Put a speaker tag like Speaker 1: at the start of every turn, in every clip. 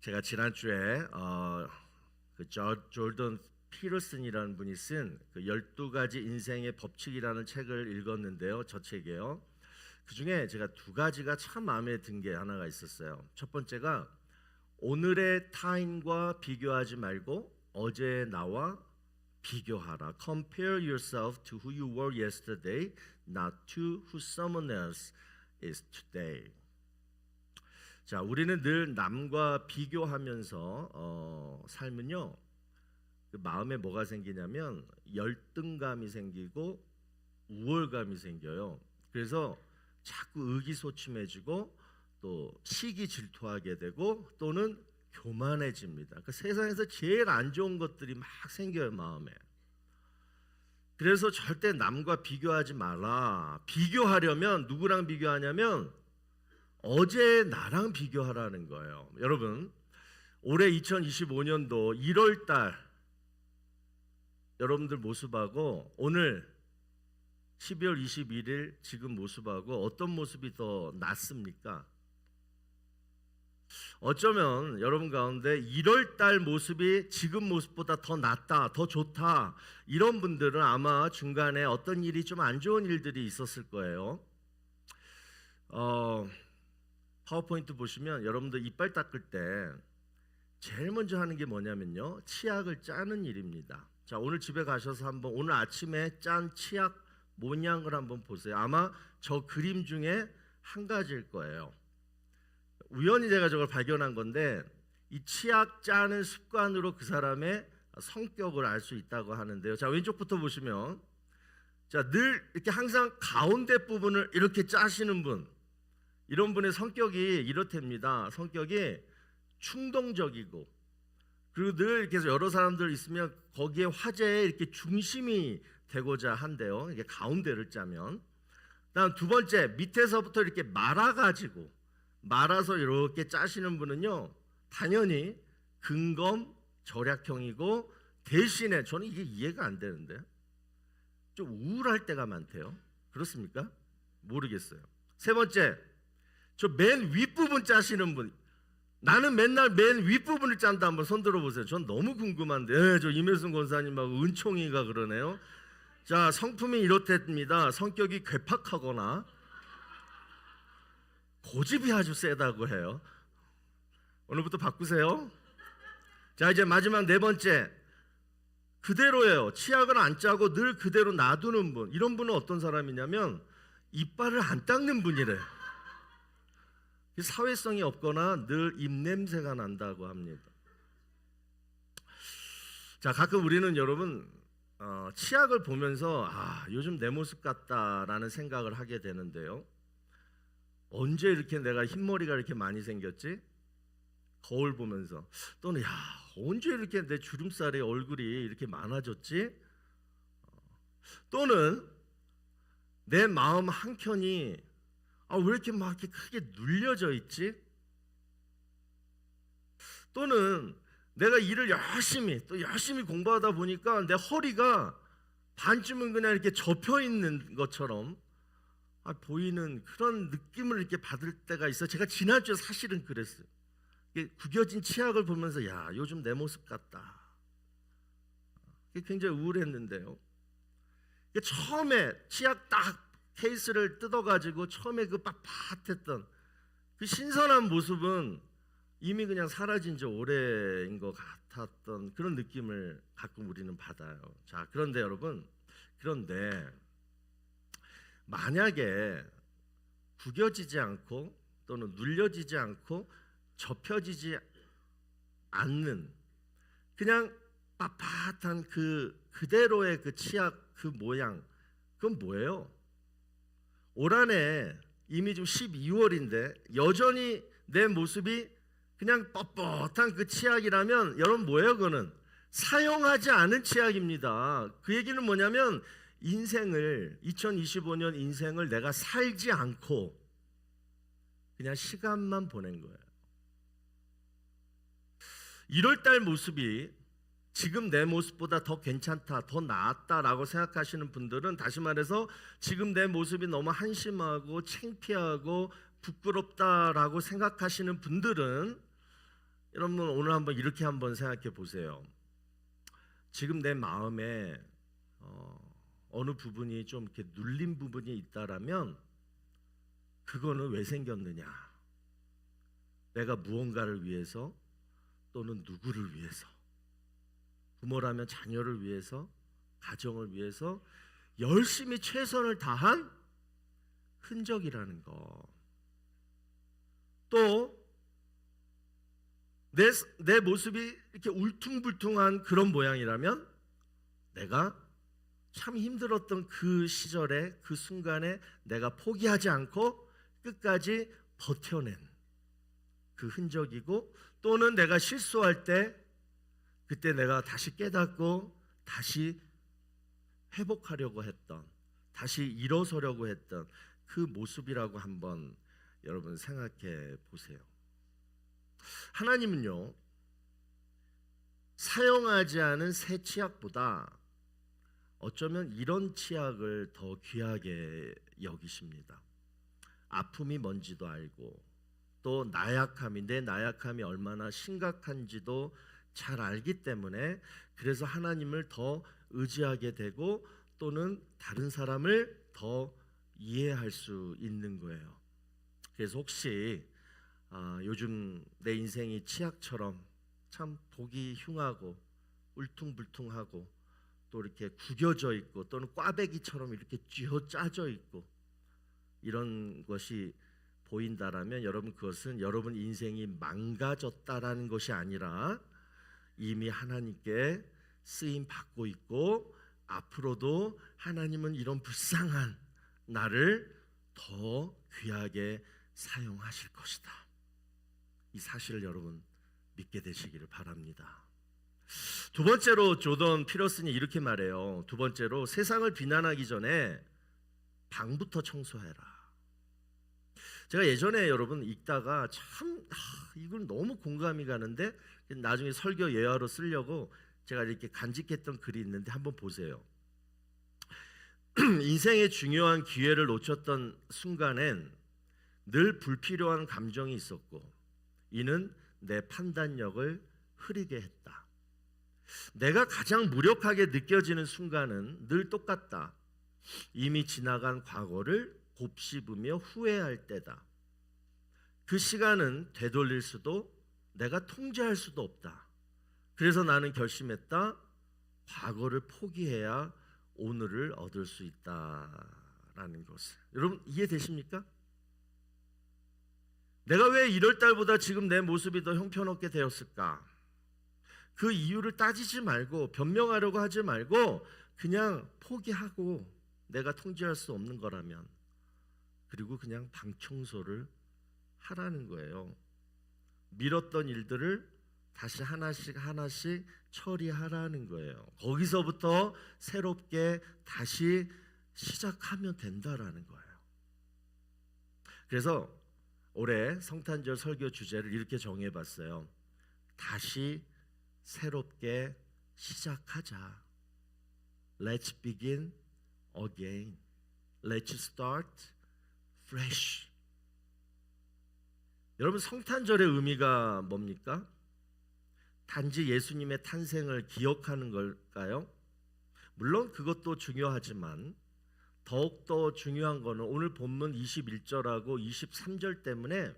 Speaker 1: 제가 지난주에 jordan 피터슨이라는 분이 쓴 그 12가지 인생의 법칙이라는 책을 읽었는데요. 저 책이에요. 그 중에 제가 두 가지가 참 마음에 든 게 하나가 있었어요. 첫 번째가 오늘의 타인과 비교하지 말고 어제의 나와 비교하라. Compare yourself to who you were yesterday, not to who someone else is today. 자, 우리는 늘 남과 비교하면서 살면요, 그 마음에 뭐가 생기냐면 열등감이 생기고 우월감이 생겨요. 그래서 자꾸 의기소침해지고 또 시기 질투하게 되고 또는 교만해집니다. 그 세상에서 제일 안 좋은 것들이 막 생겨요, 마음에. 그래서 절대 남과 비교하지 말라. 비교하려면 누구랑 비교하냐면 어제 나랑 비교하라는 거예요. 여러분, 올해 2025년도 1월 달 여러분들 모습하고 오늘 12월 21일 지금 모습하고 어떤 모습이 더 낫습니까? 어쩌면 여러분 가운데 1월 달 모습이 지금 모습보다 더 낫다, 더 좋다, 이런 분들은 아마 중간에 어떤 일이 좀 안 좋은 일들이 있었을 거예요. 파워포인트 보시면 여러분들 이빨 닦을 때 제일 먼저 하는 게 뭐냐면요, 치약을 짜는 일입니다. 자, 오늘 집에 가셔서 한번 오늘 아침에 짠 치약 모양을 한번 보세요. 아마 저 그림 중에 한 가지일 거예요. 우연히 제가 저걸 발견한 건데 이 치약 짜는 습관으로 그 사람의 성격을 알 수 있다고 하는데요. 자, 왼쪽부터 보시면, 자, 늘 이렇게 항상 가운데 부분을 이렇게 짜시는 분, 이런 분의 성격이 이렇답니다. 성격이 충동적이고, 그리고 늘 이렇게 해서 여러 사람들 있으면 거기에 화제에 이렇게 중심이 되고자 한대요. 이게 가운데를 짜면. 다음 두 번째, 밑에서부터 이렇게 말아서 이렇게 짜시는 분은요, 당연히 근검 절약형이고, 대신에 저는 이게 이해가 안 되는데 좀 우울할 때가 많대요. 그렇습니까? 모르겠어요. 세 번째, 저 맨 윗부분 짜시는 분, 나는 맨날 맨 윗부분을 짠다. 한번 손 들어보세요. 전 너무 궁금한데, 저 임혜순 권사님하고 은총이가 그러네요. 자, 성품이 이렇답니다. 성격이 괴팍하거나 고집이 아주 세다고 해요. 오늘부터 바꾸세요. 자, 이제 마지막 네 번째, 그대로예요. 치약을 안 짜고 늘 그대로 놔두는 분. 이런 분은 어떤 사람이냐면 이빨을 안 닦는 분이래요. 사회성이 없거나 늘 입냄새가 난다고 합니다. 자, 가끔 우리는 여러분 치약을 보면서 요즘 내 모습 같다라는 생각을 하게 되는데요. 언제 이렇게 내가 흰머리가 이렇게 많이 생겼지? 거울 보면서. 또는 언제 이렇게 내 주름살에 얼굴이 이렇게 많아졌지? 또는 내 마음 한켠이 왜 이렇게 막 이렇게 크게 눌려져 있지? 또는 내가 일을 열심히 공부하다 보니까 내 허리가 반쯤은 그냥 이렇게 접혀 있는 것처럼 보이는 그런 느낌을 이렇게 받을 때가 있어. 제가 지난주에 사실은 그랬어요. 구겨진 치약을 보면서 요즘 내 모습 같다. 굉장히 우울했는데요. 처음에 치약 딱 케이스를 뜯어가지고 처음에 그 빳빳했던 그 신선한 모습은 이미 그냥 사라진 지 오래인 것 같았던 그런 느낌을 가끔 우리는 받아요. 자, 그런데 여러분, 만약에 구겨지지 않고 또는 눌려지지 않고 접혀지지 않는 그냥 빳빳한 그대로의 그 치약 그 모양, 그건 뭐예요? 올 한해 이미 좀 12월인데 여전히 내 모습이 그냥 뻣뻣한 그 치약이라면 여러분 뭐예요? 그거는 사용하지 않은 치약입니다. 그 얘기는 뭐냐면 2025년 인생을 내가 살지 않고 그냥 시간만 보낸 거예요. 1월달 모습이 지금 내 모습보다 더 괜찮다, 더 나았다라고 생각하시는 분들은, 다시 말해서 지금 내 모습이 너무 한심하고 창피하고 부끄럽다라고 생각하시는 분들은 여러분 오늘 한번 이렇게 한번 생각해 보세요. 지금 내 마음에 어느 부분이 좀 이렇게 눌린 부분이 있다라면 그거는 왜 생겼느냐? 내가 무언가를 위해서 또는 누구를 위해서, 부모라면 자녀를 위해서, 가정을 위해서 열심히 최선을 다한 흔적이라는 거. 또 내 모습이 이렇게 울퉁불퉁한 그런 모양이라면 내가 참 힘들었던 그 시절에 그 순간에 내가 포기하지 않고 끝까지 버텨낸 그 흔적이고, 또는 내가 실수할 때 그때 내가 다시 깨닫고 다시 회복하려고 했던, 다시 일어서려고 했던 그 모습이라고 한번 여러분 생각해 보세요. 하나님은요, 사용하지 않은 새 치약보다 어쩌면 이런 치약을 더 귀하게 여기십니다. 아픔이 뭔지도 알고 또 내 나약함이 얼마나 심각한지도 잘 알기 때문에, 그래서 하나님을 더 의지하게 되고 또는 다른 사람을 더 이해할 수 있는 거예요. 그래서 혹시 요즘 내 인생이 치약처럼 참 보기 흉하고 울퉁불퉁하고 또 이렇게 구겨져 있고 또는 꽈배기처럼 이렇게 쥐어 짜져 있고 이런 것이 보인다라면 여러분, 그것은 여러분 인생이 망가졌다라는 것이 아니라 이미 하나님께 쓰임 받고 있고, 앞으로도 하나님은 이런 불쌍한 나를 더 귀하게 사용하실 것이다. 이 사실을 여러분 믿게 되시기를 바랍니다. 두 번째로 조던 피터슨이 이렇게 말해요. 두 번째로, 세상을 비난하기 전에 방부터 청소해라. 제가 예전에 여러분 읽다가 참 이걸 너무 공감이 가는데 나중에 설교 예화로 쓰려고 제가 이렇게 간직했던 글이 있는데 한번 보세요. 인생의 중요한 기회를 놓쳤던 순간엔 늘 불필요한 감정이 있었고 이는 내 판단력을 흐리게 했다. 내가 가장 무력하게 느껴지는 순간은 늘 똑같다. 이미 지나간 과거를 곱씹으며 후회할 때다. 그 시간은 되돌릴 수도 내가 통제할 수도 없다. 그래서 나는 결심했다. 과거를 포기해야 오늘을 얻을 수 있다라는 것을. 여러분 이해되십니까? 내가 왜 이럴 달보다 지금 내 모습이 더 형편없게 되었을까? 그 이유를 따지지 말고 변명하려고 하지 말고 그냥 포기하고, 내가 통제할 수 없는 거라면, 그리고 그냥 방 청소를 하라는 거예요. 미뤘던 일들을 다시 하나씩 하나씩 처리하라는 거예요. 거기서부터 새롭게 다시 시작하면 된다라는 거예요. 그래서 올해 성탄절 설교 주제를 이렇게 정해봤어요. 다시 새롭게 시작하자. Let's begin again. Let's start fresh. 여러분, 성탄절의 의미가 뭡니까? 단지 예수님의 탄생을 기억하는 걸까요? 물론 그것도 중요하지만 더욱더 중요한 거는 오늘 본문 21절하고 23절 때문에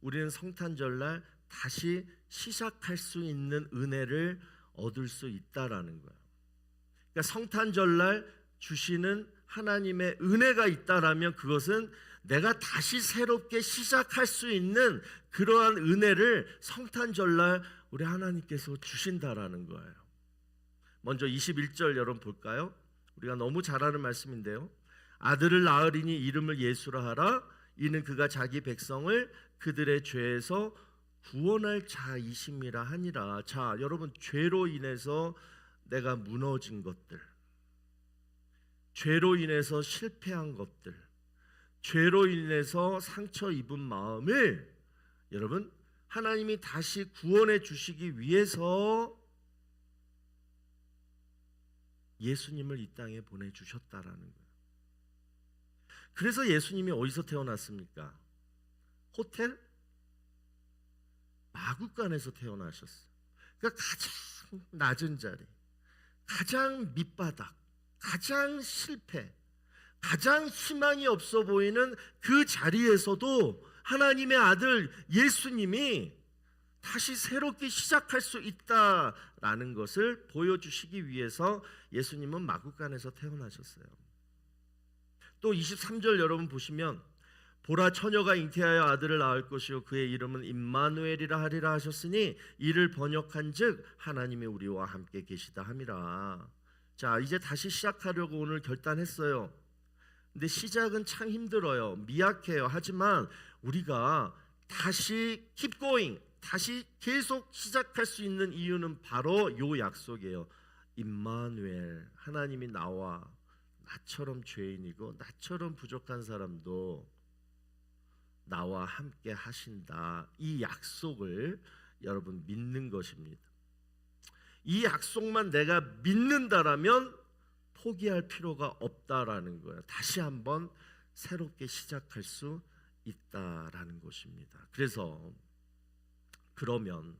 Speaker 1: 우리는 성탄절날 다시 시작할 수 있는 은혜를 얻을 수 있다라는 거예요. 그러니까 성탄절날 주시는 하나님의 은혜가 있다라면 그것은 내가 다시 새롭게 시작할 수 있는 그러한 은혜를 성탄절날 우리 하나님께서 주신다라는 거예요. 먼저 21절 여러분 볼까요? 우리가 너무 잘 아는 말씀인데요. 아들을 낳으리니 이름을 예수라 하라. 이는 그가 자기 백성을 그들의 죄에서 구원할 자이심이라 하니라. 자, 여러분, 죄로 인해서 내가 무너진 것들, 죄로 인해서 실패한 것들, 죄로 인해서 상처 입은 마음을 여러분 하나님이 다시 구원해 주시기 위해서 예수님을 이 땅에 보내주셨다라는 거예요. 그래서 예수님이 어디서 태어났습니까? 호텔? 마구간에서 태어나셨어요. 그러니까 가장 낮은 자리, 가장 밑바닥, 가장 실패, 가장 희망이 없어 보이는 그 자리에서도 하나님의 아들 예수님이 다시 새롭게 시작할 수 있다라는 것을 보여주시기 위해서 예수님은 마구간에서 태어나셨어요. 또 23절 여러분 보시면 보라 처녀가 잉태하여 아들을 낳을 것이요 그의 이름은 임마누엘이라 하리라 하셨으니 이를 번역한즉 하나님이 우리와 함께 계시다 함이라. 자, 이제 다시 시작하려고 오늘 결단했어요. 근데 시작은 참 힘들어요. 미약해요. 하지만 우리가 다시 keep going, 다시 계속 시작할 수 있는 이유는 바로 요 약속이에요. 임마누엘, 하나님이 나처럼 죄인이고 나처럼 부족한 사람도 나와 함께 하신다. 이 약속을 여러분 믿는 것입니다. 이 약속만 내가 믿는다라면 포기할 필요가 없다라는 거예요. 다시 한번 새롭게 시작할 수 있다라는 것입니다. 그래서 그러면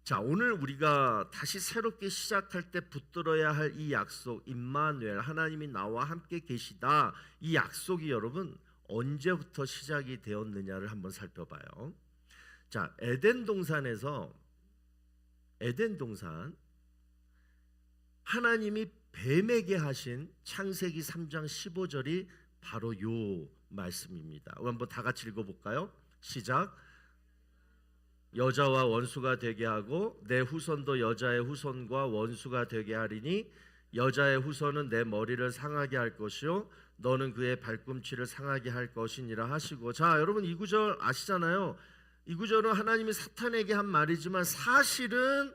Speaker 1: 자, 오늘 우리가 다시 새롭게 시작할 때 붙들어야 할 이 약속, 임마누엘, 하나님이 나와 함께 계시다. 이 약속이 여러분 언제부터 시작이 되었느냐를 한번 살펴봐요. 자, 에덴 동산 하나님이 뱀에게 하신 창세기 3장 15절이 바로 요 말씀입니다. 한번 다 같이 읽어볼까요? 시작. 여자와 원수가 되게 하고 내 후손도 여자의 후손과 원수가 되게 하리니 여자의 후손은 내 머리를 상하게 할 것이요 너는 그의 발꿈치를 상하게 할 것이니라 하시고. 자, 여러분 이 구절 아시잖아요. 이 구절은 하나님이 사탄에게 한 말이지만 사실은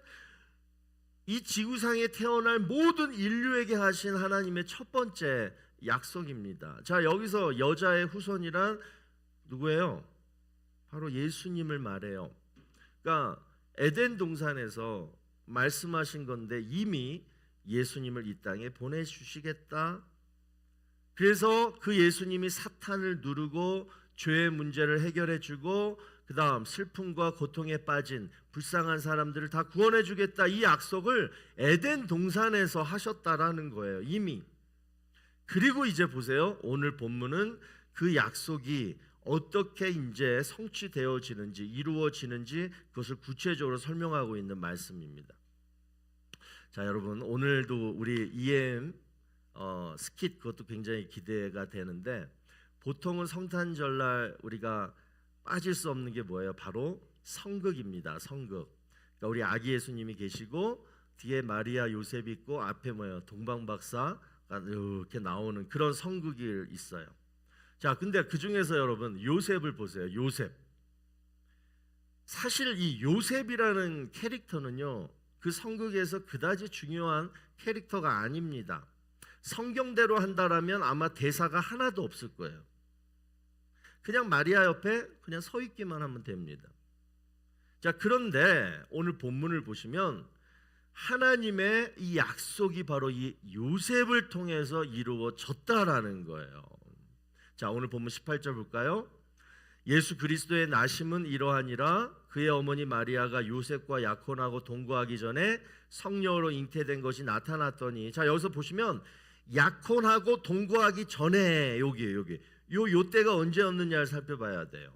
Speaker 1: 이 지구상에 태어날 모든 인류에게 하신 하나님의 첫 번째 약속입니다. 자, 여기서 여자의 후손이란 누구예요? 바로 예수님을 말해요. 그러니까 에덴 동산에서 말씀하신 건데 이미 예수님을 이 땅에 보내주시겠다. 그래서 그 예수님이 사탄을 누르고 죄의 문제를 해결해주고 그 다음 슬픔과 고통에 빠진 불쌍한 사람들을 다 구원해주겠다. 이 약속을 에덴 동산에서 하셨다라는 거예요. 이미. 그리고 이제 보세요. 오늘 본문은 그 약속이 어떻게 이제 성취되어지는지 이루어지는지 그것을 구체적으로 설명하고 있는 말씀입니다. 자, 여러분 오늘도 우리 EM 스킷 그것도 굉장히 기대가 되는데 보통은 성탄절날 우리가 빠질 수 없는 게 뭐예요? 바로 성극입니다. 성극. 그러니까 우리 아기 예수님이 계시고 뒤에 마리아 요셉 있고 앞에 뭐예요? 동방박사가 이렇게 나오는 그런 성극이 있어요. 자, 근데 그 중에서 여러분 요셉을 보세요. 요셉. 사실 이 요셉이라는 캐릭터는요, 그 성극에서 그다지 중요한 캐릭터가 아닙니다. 성경대로 한다라면 아마 대사가 하나도 없을 거예요. 그냥 마리아 옆에 그냥 서 있기만 하면 됩니다. 자, 그런데 오늘 본문을 보시면 하나님의 이 약속이 바로 이 요셉을 통해서 이루어졌다라는 거예요. 자, 오늘 본문 18절 볼까요? 예수 그리스도의 나심은 이러하니라 그의 어머니 마리아가 요셉과 약혼하고 동거하기 전에 성령으로 잉태된 것이 나타났더니. 자, 여기서 보시면 약혼하고 동거하기 전에 여기에요. 요 때가 언제였느냐를 살펴봐야 돼요.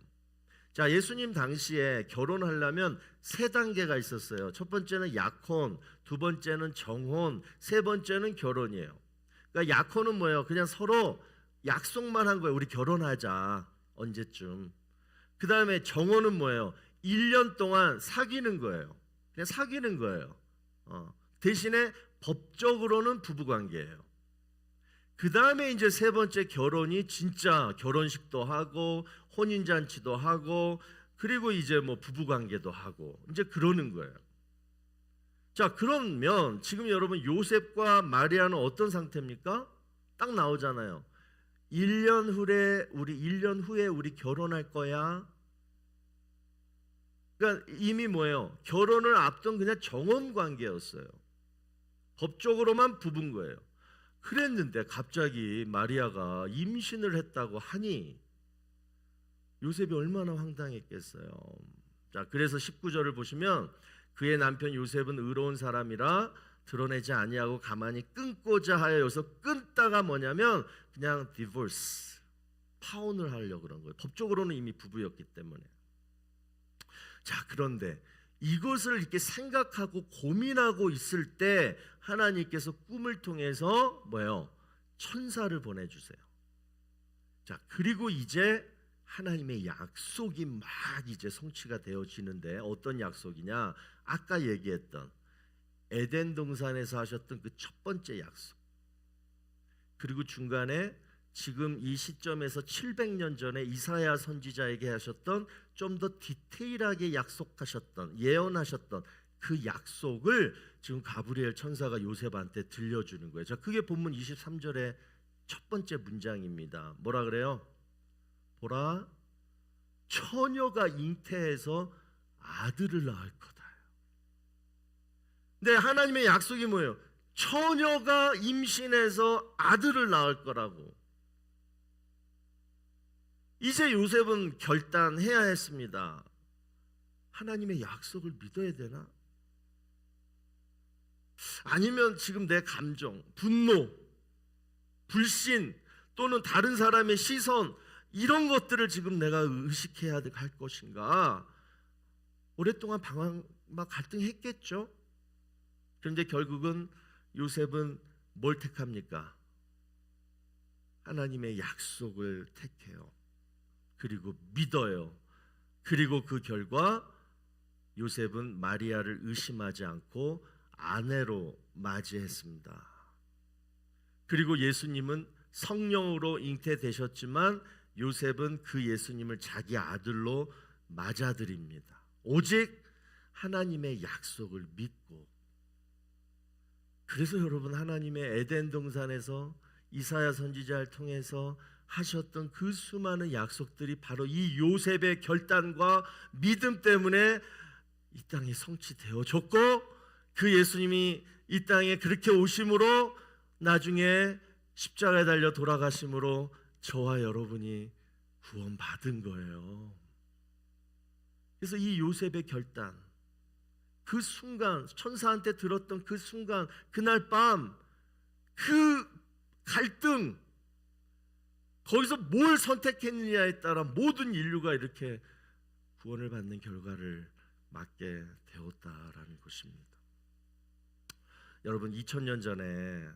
Speaker 1: 자, 예수님 당시에 결혼하려면 세 단계가 있었어요. 첫 번째는 약혼, 두 번째는 정혼, 세 번째는 결혼이에요. 그러니까 약혼은 뭐예요? 그냥 서로 약속만 한 거예요. 우리 결혼하자. 언제쯤. 그 다음에 정혼은 뭐예요? 1년 동안 사귀는 거예요. 그냥 사귀는 거예요. 대신에 법적으로는 부부관계예요. 그 다음에 이제 세 번째 결혼이 진짜 결혼식도 하고 혼인잔치도 하고 그리고 이제 뭐 부부관계도 하고 이제 그러는 거예요. 자, 그러면 지금 여러분 요셉과 마리아는 어떤 상태입니까? 딱 나오잖아요. 1년 후에 우리 결혼할 거야. 그러니까 이미 뭐예요? 결혼을 앞둔 그냥 정혼 관계였어요. 법적으로만 부부인 거예요. 그랬는데 갑자기 마리아가 임신을 했다고 하니 요셉이 얼마나 황당했겠어요. 자, 그래서 19절을 보시면 그의 남편 요셉은 의로운 사람이라 드러내지 아니하고 가만히 끊고자 하여, 여기서 끊다가 뭐냐면 그냥 디보스, 파혼을 하려고 그런 거예요. 법적으로는 이미 부부였기 때문에. 자, 그런데 이것을 이렇게 생각하고 고민하고 있을 때 하나님께서 꿈을 통해서 뭐예요? 천사를 보내주세요. 자, 그리고 이제 하나님의 약속이 막 이제 성취가 되어지는데, 어떤 약속이냐? 아까 얘기했던 에덴 동산에서 하셨던 그 첫 번째 약속, 그리고 중간에 지금 이 시점에서 700년 전에 이사야 선지자에게 하셨던, 좀 더 디테일하게 약속하셨던, 예언하셨던 그 약속을 지금 가브리엘 천사가 요셉한테 들려주는 거예요. 자, 그게 본문 23절의 첫 번째 문장입니다. 뭐라 그래요? 보라, 처녀가 잉태해서 아들을 낳을 거다. 근데 하나님의 약속이 뭐예요? 처녀가 임신해서 아들을 낳을 거라고. 이제 요셉은 결단해야 했습니다. 하나님의 약속을 믿어야 되나? 아니면 지금 내 감정, 분노, 불신, 또는 다른 사람의 시선, 이런 것들을 지금 내가 의식해야 할 것인가? 오랫동안 막 갈등했겠죠. 그런데 결국은 요셉은 뭘 택합니까? 하나님의 약속을 택해요. 그리고 믿어요. 그리고 그 결과 요셉은 마리아를 의심하지 않고 아내로 맞이했습니다. 그리고 예수님은 성령으로 잉태되셨지만 요셉은 그 예수님을 자기 아들로 맞아들입니다. 오직 하나님의 약속을 믿고. 그래서 여러분, 하나님의 에덴 동산에서 이사야 선지자를 통해서 하셨던 그 수많은 약속들이 바로 이 요셉의 결단과 믿음 때문에 이 땅에 성취되어졌고, 그 예수님이 이 땅에 그렇게 오심으로 나중에 십자가에 달려 돌아가심으로 저와 여러분이 구원받은 거예요. 그래서 이 요셉의 결단, 그 순간, 천사한테 들었던 그 순간, 그날 밤 그 갈등, 거기서 뭘 선택했느냐에 따라 모든 인류가 이렇게 구원을 받는 결과를 맞게 되었다라는 것입니다. 여러분, 2000년 전에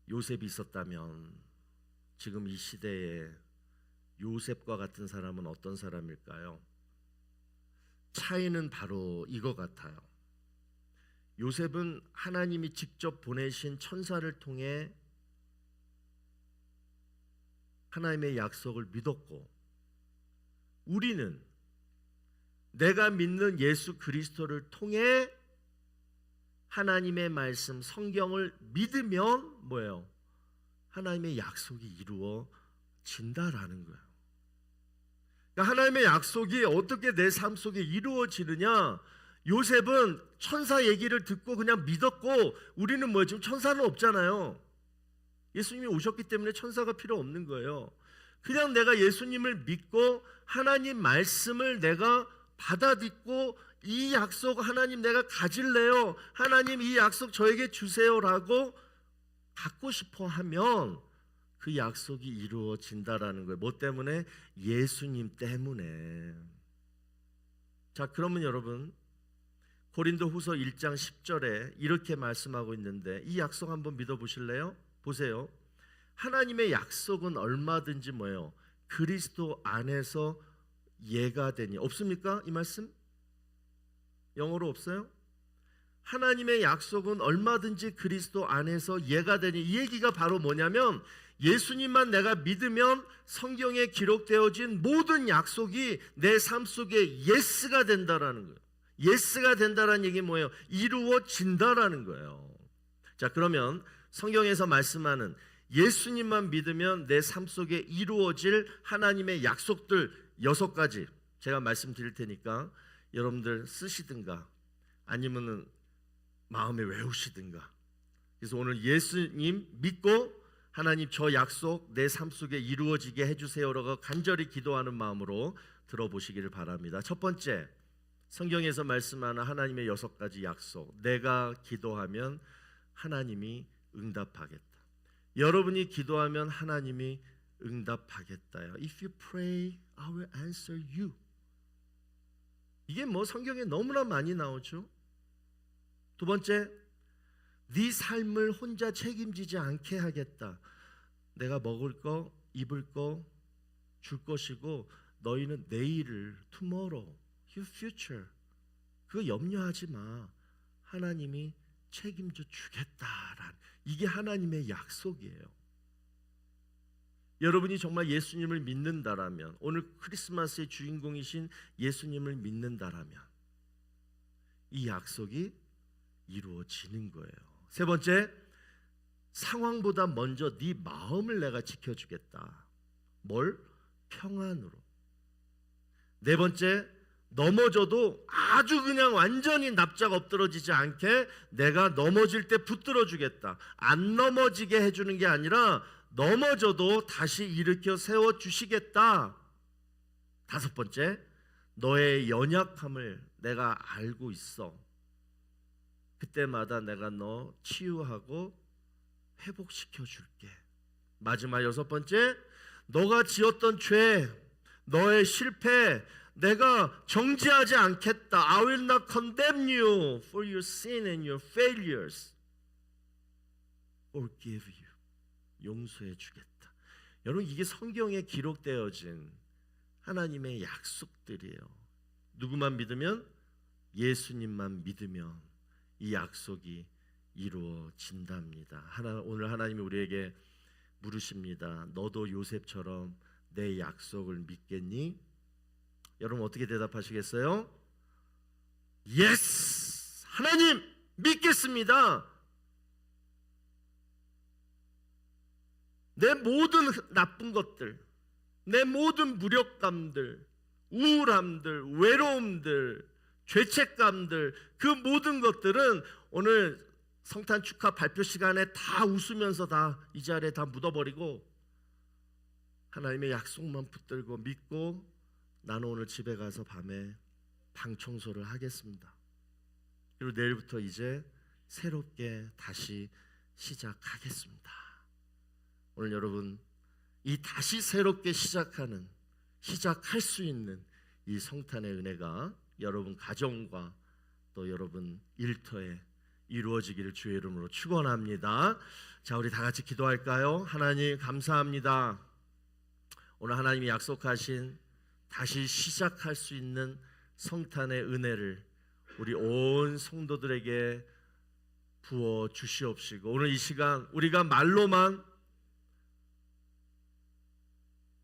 Speaker 1: 요셉이 있었다면 지금 이 시대에 요셉과 같은 사람은 어떤 사람일까요? 차이는 바로 이거 같아요. 요셉은 하나님이 직접 보내신 천사를 통해 하나님의 약속을 믿었고, 우리는 내가 믿는 예수 그리스도를 통해 하나님의 말씀, 성경을 믿으면 뭐예요? 하나님의 약속이 이루어진다라는 거예요. 그러니까 하나님의 약속이 어떻게 내 삶 속에 이루어지느냐? 요셉은 천사 얘기를 듣고 그냥 믿었고, 우리는 뭐예요? 지금 천사는 없잖아요. 예수님이 오셨기 때문에 천사가 필요 없는 거예요. 그냥 내가 예수님을 믿고 하나님 말씀을 내가 받아듣고, 이 약속 하나님 내가 가질래요, 하나님 이 약속 저에게 주세요라고 갖고 싶어 하면 그 약속이 이루어진다라는 거예요. 뭐 때문에? 예수님 때문에. 자, 그러면 여러분, 고린도후서 1장 10절에 이렇게 말씀하고 있는데, 이 약속 한번 믿어보실래요? 보세요. 하나님의 약속은 얼마든지 뭐예요? 그리스도 안에서 예가 되니. 없습니까? 이 말씀? 영어로 없어요? 하나님의 약속은 얼마든지 그리스도 안에서 예가 되니. 이 얘기가 바로 뭐냐면, 예수님만 내가 믿으면 성경에 기록되어진 모든 약속이 내 삶 속에 예스가 된다라는 거예요. 예스가 된다라는 얘기 뭐예요? 이루어진다라는 거예요. 자, 그러면 성경에서 말씀하는 예수님만 믿으면 내 삶 속에 이루어질 하나님의 약속들 6가지 제가 말씀드릴 테니까 여러분들 쓰시든가 아니면은 마음에 외우시든가. 그래서 오늘 예수님 믿고 하나님 저 약속 내 삶 속에 이루어지게 해주세요라고 간절히 기도하는 마음으로 들어보시기를 바랍니다. 첫 번째, 성경에서 말씀하는 하나님의 6가지 약속. 내가 기도하면 하나님이 응답하겠다. 여러분이 기도하면 하나님이 응답하겠다요. If you pray, I will answer you. 이게 뭐 성경에 너무나 많이 나오죠. 두 번째, 네 삶을 혼자 책임지지 않게 하겠다. 내가 먹을 거, 입을 거 줄 것이고 너희는 내일을, tomorrow, your future, 그거 염려하지 마. 하나님이 책임져 주겠다라는, 이게 하나님의 약속이에요. 여러분이 정말 예수님을 믿는다라면, 오늘 크리스마스의 주인공이신 예수님을 믿는다라면 이 약속이 이루어지는 거예요. 세 번째, 상황보다 먼저 네 마음을 내가 지켜주겠다. 뭘? 평안으로. 네 번째, 넘어져도 아주 그냥 완전히 납작 엎드러지지 않게 내가 넘어질 때 붙들어 주겠다. 안 넘어지게 해주는 게 아니라 넘어져도 다시 일으켜 세워주시겠다. 다섯 번째, 너의 연약함을 내가 알고 있어. 그때마다 내가 너 치유하고 회복시켜 줄게. 마지막 여섯 번째, 너가 지었던 죄, 너의 실패, 내가 정죄하지 않겠다. I will not condemn you for your sin and your failures. Forgive you. 용서해 주겠다. 여러분, 이게 성경에 기록되어진 하나님의 약속들이에요. 누구만 믿으면? 예수님만 믿으면 이 약속이 이루어진답니다. 오늘 하나님이 우리에게 물으십니다. 너도 요셉처럼 내 약속을 믿겠니? 여러분 어떻게 대답하시겠어요? Yes! 하나님 믿겠습니다. 내 모든 나쁜 것들, 내 모든 무력감들, 우울함들, 외로움들, 죄책감들, 그 모든 것들은 오늘 성탄 축하 발표 시간에 다 웃으면서 다 이 자리에 다 묻어버리고 하나님의 약속만 붙들고 믿고 나는 오늘 집에 가서 밤에 방 청소를 하겠습니다. 그리고 내일부터 이제 새롭게 다시 시작하겠습니다. 오늘 여러분 이 다시 새롭게 시작할 수 있는 이 성탄의 은혜가 여러분 가정과 또 여러분 일터에 이루어지기를 주의 이름으로 축원합니다. 자, 우리 다 같이 기도할까요? 하나님 감사합니다. 오늘 하나님이 약속하신 다시 시작할 수 있는 성탄의 은혜를 우리 온 성도들에게 부어 주시옵시고, 오늘 이 시간 우리가 말로만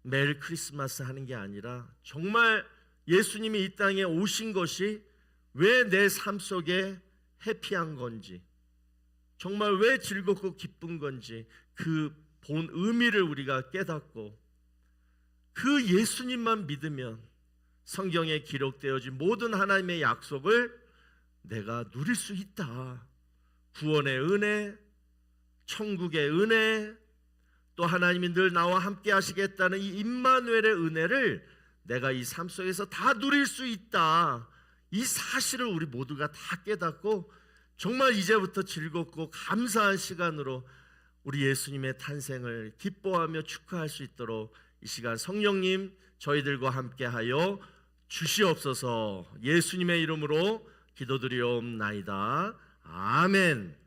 Speaker 1: 메리 크리스마스 하는 게 아니라 정말 예수님이 이 땅에 오신 것이 왜 내 삶 속에 해피한 건지, 정말 왜 즐겁고 기쁜 건지 그 본 의미를 우리가 깨닫고 그 예수님만 믿으면 성경에 기록되어진 모든 하나님의 약속을 내가 누릴 수 있다. 구원의 은혜, 천국의 은혜, 또 하나님이 늘 나와 함께 하시겠다는 이 임마누엘의 은혜를 내가 이 삶 속에서 다 누릴 수 있다. 이 사실을 우리 모두가 다 깨닫고 정말 이제부터 즐겁고 감사한 시간으로 우리 예수님의 탄생을 기뻐하며 축하할 수 있도록 이 시간 성령님 저희들과 함께하여 주시옵소서. 예수님의 이름으로 기도드리옵나이다. 아멘.